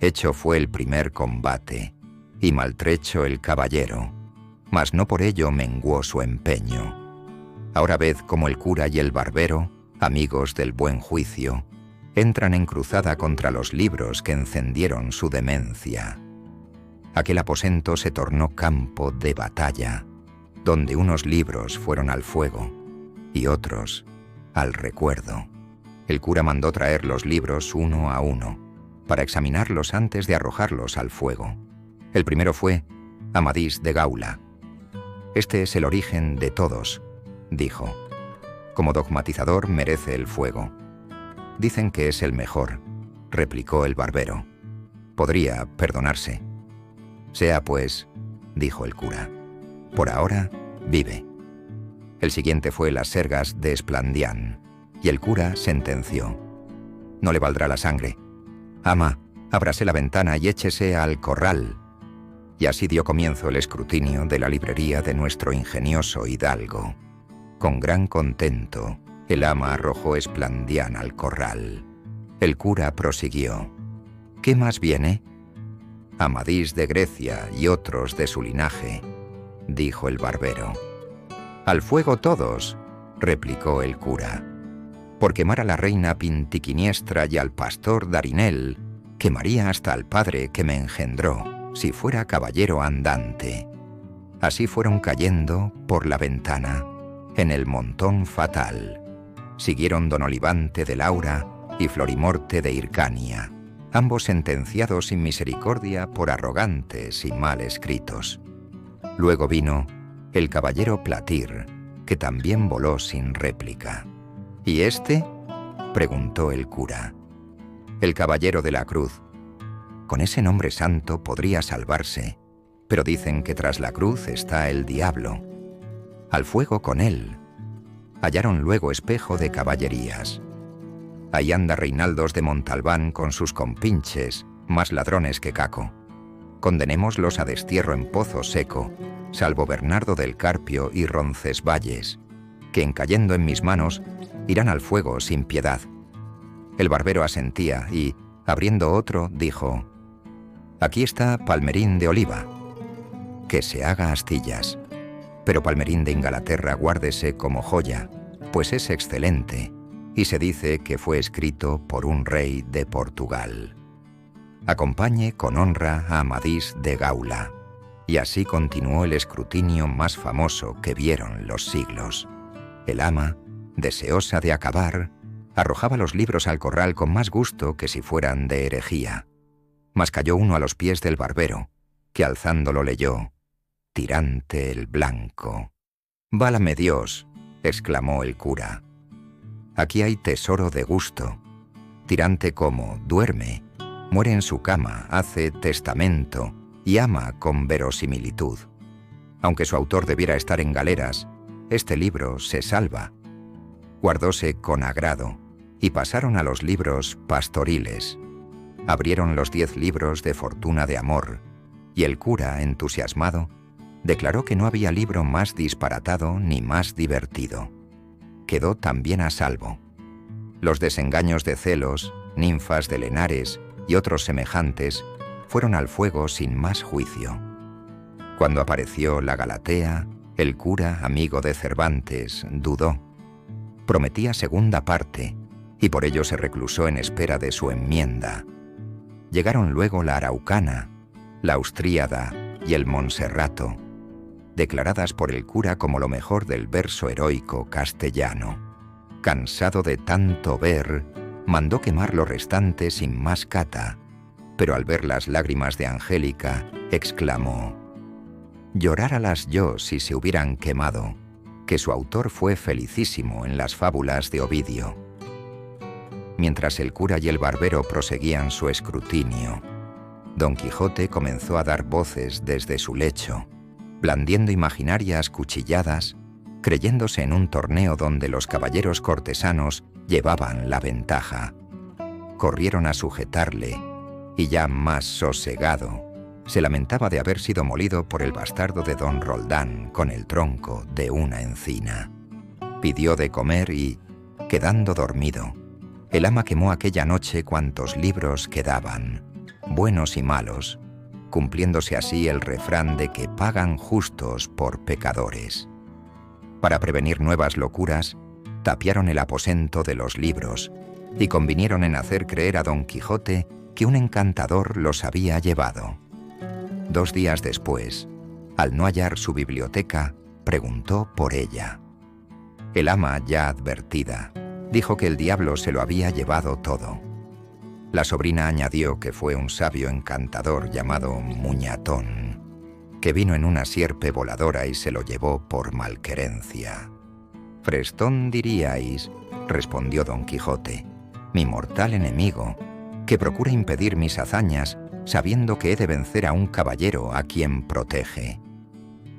Hecho fue el primer combate, y maltrecho el caballero, mas no por ello menguó su empeño. Ahora ved cómo el cura y el barbero, amigos del buen juicio, entran en cruzada contra los libros que encendieron su demencia. Aquel aposento se tornó campo de batalla, donde unos libros fueron al fuego y otros al recuerdo. El cura mandó traer los libros uno a uno, para examinarlos antes de arrojarlos al fuego. El primero fue Amadís de Gaula. «Este es el origen de todos», dijo. «Como dogmatizador merece el fuego». «Dicen que es el mejor», replicó el barbero. «Podría perdonarse». «Sea pues», dijo el cura. «Por ahora, vive». El siguiente fue Las Sergas de Esplandián, y el cura sentenció: «No le valdrá la sangre. Ama, ábrase la ventana y échese al corral». Y así dio comienzo el escrutinio de la librería de nuestro ingenioso hidalgo. Con gran contento, el ama arrojó Esplandián al corral. El cura prosiguió: «¿Qué más viene?» «Amadís de Grecia y otros de su linaje», dijo el barbero. «Al fuego todos», replicó el cura. «Por quemar a la reina Pintiquiniestra y al pastor Darinel, quemaría hasta al padre que me engendró, si fuera caballero andante». Así fueron cayendo por la ventana, en el montón fatal. Siguieron don Olivante de Laura y Florimorte de Hircania, ambos sentenciados sin misericordia por arrogantes y mal escritos. Luego vino el caballero Platir, que también voló sin réplica. «¿Y este?», preguntó el cura. «El caballero de la cruz. Con ese nombre santo podría salvarse, pero dicen que tras la cruz está el diablo. Al fuego con él». Hallaron luego espejo de caballerías. Ahí anda Reinaldos de Montalbán con sus compinches, más ladrones que Caco. Condenémoslos a destierro en pozo seco, salvo Bernardo del Carpio y Roncesvalles, que en cayendo en mis manos irán al fuego sin piedad». El barbero asentía y, abriendo otro, dijo: «Aquí está Palmerín de Oliva. Que se haga astillas. Pero Palmerín de Ingalaterra guárdese como joya, pues es excelente, y se dice que fue escrito por un rey de Portugal. Acompañe con honra a Amadís de Gaula». Y así continuó el escrutinio más famoso que vieron los siglos. El ama, deseosa de acabar, arrojaba los libros al corral con más gusto que si fueran de herejía. Mas cayó uno a los pies del barbero, que alzándolo leyó: «Tirante el Blanco». «Válame Dios», exclamó el cura. «Aquí hay tesoro de gusto. Tirante como duerme, muere en su cama, hace testamento y ama con verosimilitud. Aunque su autor debiera estar en galeras, este libro se salva». Guardóse con agrado, y pasaron a los libros pastoriles. Abrieron los 10 libros de fortuna de amor, y el cura, entusiasmado, declaró que no había libro más disparatado ni más divertido. Quedó también a salvo. Los desengaños de celos, ninfas de Lenares y otros semejantes fueron al fuego sin más juicio. Cuando apareció la Galatea, el cura, amigo de Cervantes, dudó. Prometía segunda parte, y por ello se reclusó en espera de su enmienda. Llegaron luego la Araucana, la Austríada y el Monserrato, declaradas por el cura como lo mejor del verso heroico castellano. Cansado de tanto ver, mandó quemar lo restante sin más cata, pero al ver las lágrimas de Angélica, exclamó: «Lloráralas yo si se hubieran quemado, que su autor fue felicísimo en las fábulas de Ovidio». Mientras el cura y el barbero proseguían su escrutinio, Don Quijote comenzó a dar voces desde su lecho, blandiendo imaginarias cuchilladas, creyéndose en un torneo donde los caballeros cortesanos llevaban la ventaja. Corrieron a sujetarle, y ya más sosegado, se lamentaba de haber sido molido por el bastardo de don Roldán con el tronco de una encina. Pidió de comer y, quedando dormido, el ama quemó aquella noche cuantos libros quedaban, buenos y malos, cumpliéndose así el refrán de que pagan justos por pecadores. Para prevenir nuevas locuras, tapiaron el aposento de los libros y convinieron en hacer creer a Don Quijote que un encantador los había llevado. 2 días después, al no hallar su biblioteca, preguntó por ella. El ama, ya advertida, dijo que el diablo se lo había llevado todo. La sobrina añadió que fue un sabio encantador llamado Muñatón, que vino en una sierpe voladora y se lo llevó por malquerencia. «Frestón diríais», respondió Don Quijote, «mi mortal enemigo, que procura impedir mis hazañas, sabiendo que he de vencer a un caballero a quien protege».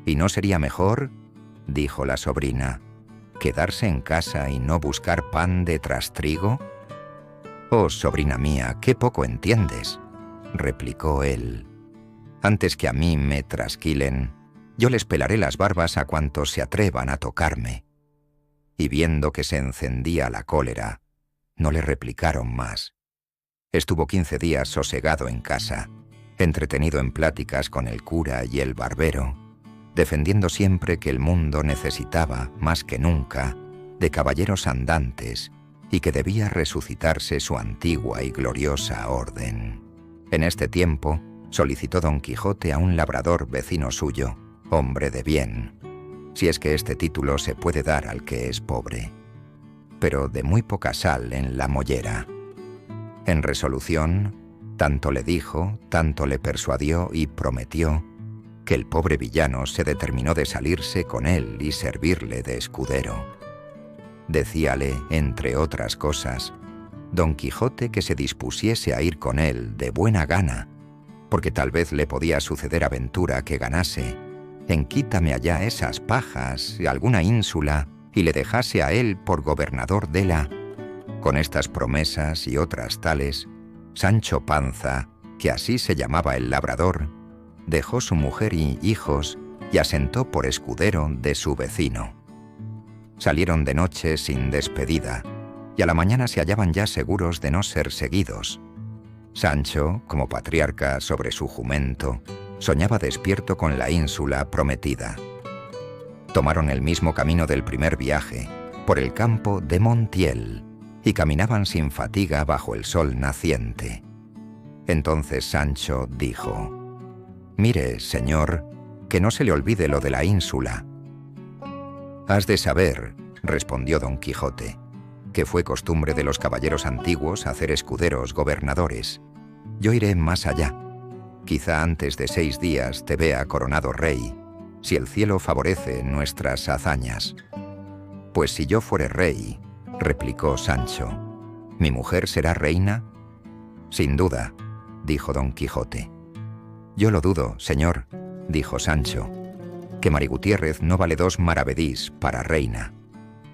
«¿Y no sería mejor», dijo la sobrina, «quedarse en casa y no buscar pan de trastrigo?» «Oh, sobrina mía, qué poco entiendes», replicó él. «Antes que a mí me trasquilen, yo les pelaré las barbas a cuantos se atrevan a tocarme». Y viendo que se encendía la cólera, no le replicaron más. Estuvo 15 días sosegado en casa, entretenido en pláticas con el cura y el barbero, defendiendo siempre que el mundo necesitaba, más que nunca, de caballeros andantes y que debía resucitarse su antigua y gloriosa orden. En este tiempo, solicitó Don Quijote a un labrador vecino suyo, hombre de bien, si es que este título se puede dar al que es pobre, pero de muy poca sal en la mollera. En resolución, tanto le dijo, tanto le persuadió y prometió, que el pobre villano se determinó de salirse con él y servirle de escudero. Decíale, entre otras cosas, Don Quijote que se dispusiese a ir con él de buena gana, porque tal vez le podía suceder aventura que ganase, en quítame allá esas pajas y alguna ínsula, y le dejase a él por gobernador dela. Con estas promesas y otras tales, Sancho Panza, que así se llamaba el labrador, dejó su mujer y hijos y asentó por escudero de su vecino. Salieron de noche sin despedida, y a la mañana se hallaban ya seguros de no ser seguidos. Sancho, como patriarca sobre su jumento, soñaba despierto con la ínsula prometida. Tomaron el mismo camino del primer viaje, por el campo de Montiel, y caminaban sin fatiga bajo el sol naciente. Entonces Sancho dijo: «Mire, señor, que no se le olvide lo de la ínsula». «Has de saber», respondió Don Quijote, «que fue costumbre de los caballeros antiguos hacer escuderos gobernadores. Yo iré más allá. Quizá antes de 6 días te vea coronado rey, si el cielo favorece nuestras hazañas». «Pues si yo fuere rey», replicó Sancho, «¿mi mujer será reina?» «Sin duda», dijo Don Quijote. «Yo lo dudo, señor», dijo Sancho, «que Mari Gutiérrez no vale 2 maravedís para reina.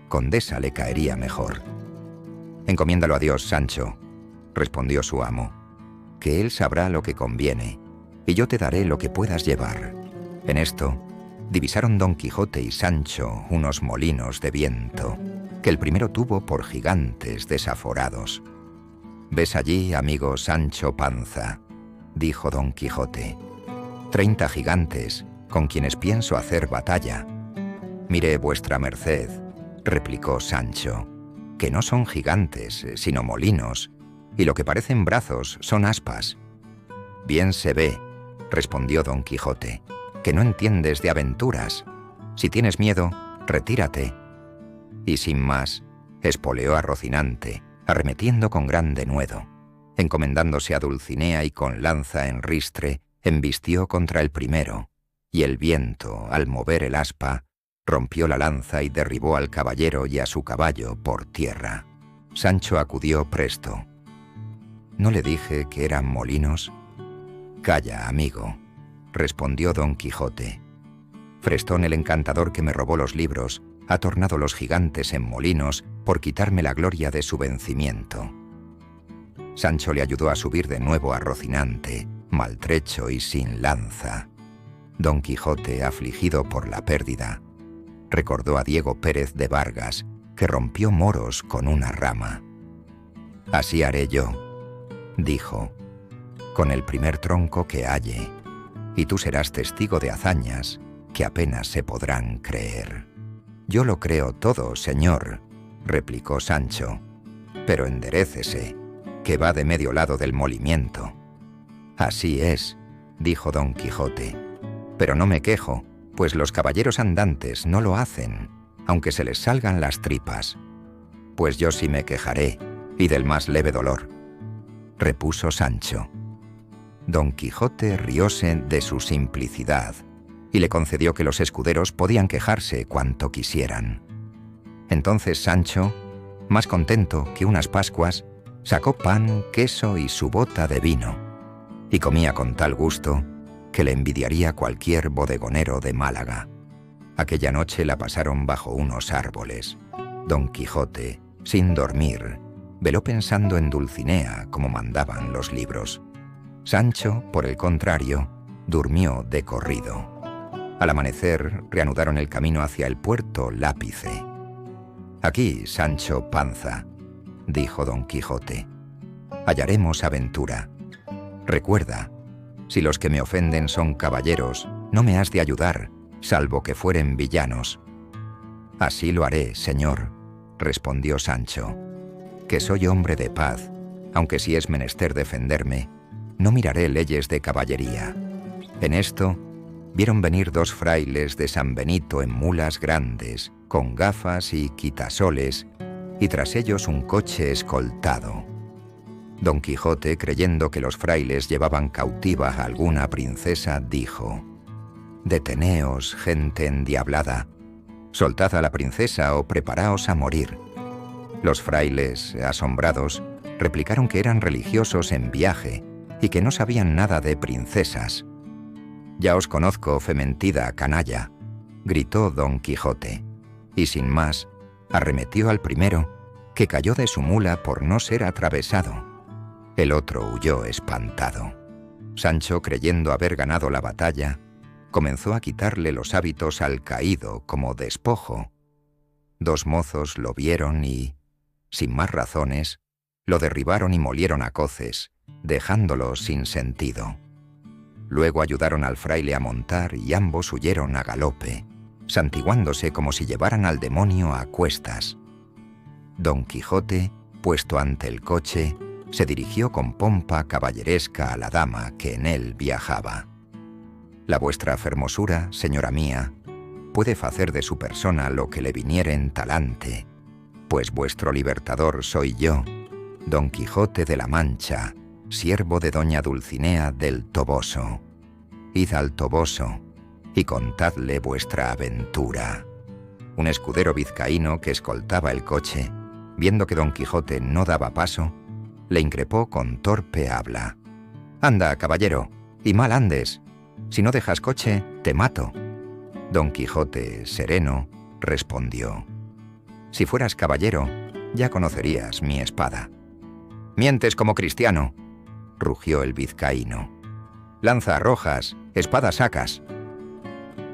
Condesa le caería mejor». «Encomiéndalo a Dios, Sancho», respondió su amo, «que él sabrá lo que conviene, y yo te daré lo que puedas llevar». En esto, divisaron Don Quijote y Sancho unos molinos de viento, que el primero tuvo por gigantes desaforados. «¿Ves allí, amigo Sancho Panza?», dijo Don Quijote, «30 gigantes, con quienes pienso hacer batalla». «Mire vuestra merced», replicó Sancho, «que no son gigantes, sino molinos, y lo que parecen brazos son aspas». «Bien se ve», respondió Don Quijote, «que no entiendes de aventuras. Si tienes miedo, retírate». Y sin más, espoleó a Rocinante, arremetiendo con gran denuedo. Encomendándose a Dulcinea y con lanza en ristre, embistió contra el primero, y el viento, al mover el aspa, rompió la lanza y derribó al caballero y a su caballo por tierra. Sancho acudió presto. «¿No le dije que eran molinos?» «Calla, amigo», respondió Don Quijote. «Frestón, el encantador que me robó los libros, ha tornado los gigantes en molinos por quitarme la gloria de su vencimiento». Sancho le ayudó a subir de nuevo a Rocinante, maltrecho y sin lanza. Don Quijote, afligido por la pérdida, recordó a Diego Pérez de Vargas, que rompió moros con una rama. «Así haré yo», dijo, con el primer tronco que halle, y tú serás testigo de hazañas que apenas se podrán creer». «Yo lo creo todo, señor», replicó Sancho, «pero enderécese, que va de medio lado del molimiento». «Así es», dijo Don Quijote, «pero no me quejo, pues los caballeros andantes no lo hacen, aunque se les salgan las tripas». «Pues yo sí me quejaré, y del más leve dolor», repuso Sancho. Don Quijote rióse de su simplicidad y le concedió que los escuderos podían quejarse cuanto quisieran. Entonces Sancho, más contento que unas pascuas, sacó pan, queso y su bota de vino, y comía con tal gusto que le envidiaría cualquier bodegonero de Málaga. Aquella noche la pasaron bajo unos árboles. Don Quijote, sin dormir, veló pensando en Dulcinea como mandaban los libros. Sancho, por el contrario, durmió de corrido. Al amanecer reanudaron el camino hacia el puerto Lápice. «Aquí, Sancho Panza», dijo Don Quijote, «hallaremos aventura. Recuerda, si los que me ofenden son caballeros, no me has de ayudar, salvo que fueren villanos». «Así lo haré, señor», respondió Sancho, «que soy hombre de paz, aunque si es menester defenderme, no miraré leyes de caballería». En esto vieron venir dos frailes de San Benito en mulas grandes, con gafas y quitasoles, y tras ellos un coche escoltado. Don Quijote, creyendo que los frailes llevaban cautiva a alguna princesa, dijo: «Deteneos, gente endiablada, soltad a la princesa o preparaos a morir». Los frailes, asombrados, replicaron que eran religiosos en viaje y que no sabían nada de princesas. «Ya os conozco, fementida canalla», gritó Don Quijote, y sin más, arremetió al primero, que cayó de su mula por no ser atravesado. El otro huyó espantado. Sancho, creyendo haber ganado la batalla, comenzó a quitarle los hábitos al caído como despojo. Dos mozos lo vieron y, sin más razones, lo derribaron y molieron a coces, dejándolo sin sentido. Luego ayudaron al fraile a montar y ambos huyeron a galope, santiguándose como si llevaran al demonio a cuestas. Don Quijote, puesto ante el coche, se dirigió con pompa caballeresca a la dama que en él viajaba. «La vuestra fermosura, señora mía, puede facer de su persona lo que le viniere en talante, pues vuestro libertador soy yo, Don Quijote de la Mancha, siervo de doña Dulcinea del Toboso. Id al Toboso y contadle vuestra aventura». Un escudero vizcaíno que escoltaba el coche, viendo que Don Quijote no daba paso, le increpó con torpe habla: «Anda, caballero, y mal andes. Si no dejas coche, te mato». Don Quijote, sereno, respondió: «Si fueras caballero, ya conocerías mi espada». «Mientes como cristiano», rugió el vizcaíno. «Lanza arrojas, espada sacas».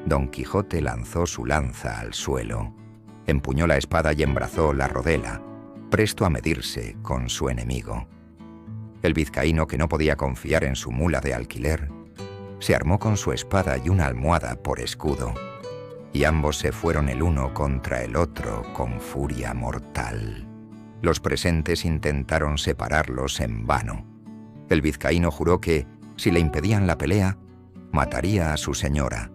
Don Quijote lanzó su lanza al suelo, empuñó la espada y embrazó la rodela, presto a medirse con su enemigo. El vizcaíno, que no podía confiar en su mula de alquiler, se armó con su espada y una almohada por escudo, y ambos se fueron el uno contra el otro con furia mortal. Los presentes intentaron separarlos en vano. El vizcaíno juró que, si le impedían la pelea, mataría a su señora.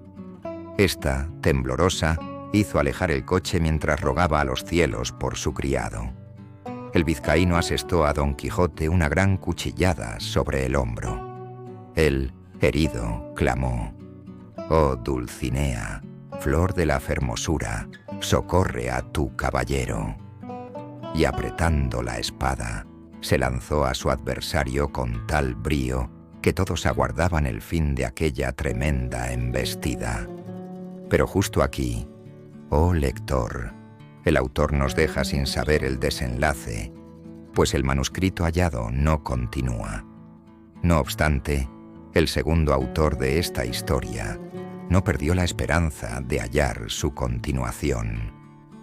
Esta, temblorosa, hizo alejar el coche mientras rogaba a los cielos por su criado. El vizcaíno asestó a Don Quijote una gran cuchillada sobre el hombro. Él, herido, clamó: «Oh Dulcinea, flor de la fermosura, socorre a tu caballero». Y apretando la espada, se lanzó a su adversario con tal brío que todos aguardaban el fin de aquella tremenda embestida. Pero justo aquí, oh lector, el autor nos deja sin saber el desenlace, pues el manuscrito hallado no continúa. No obstante, el segundo autor de esta historia no perdió la esperanza de hallar su continuación,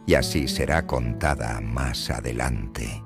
y así será contada más adelante.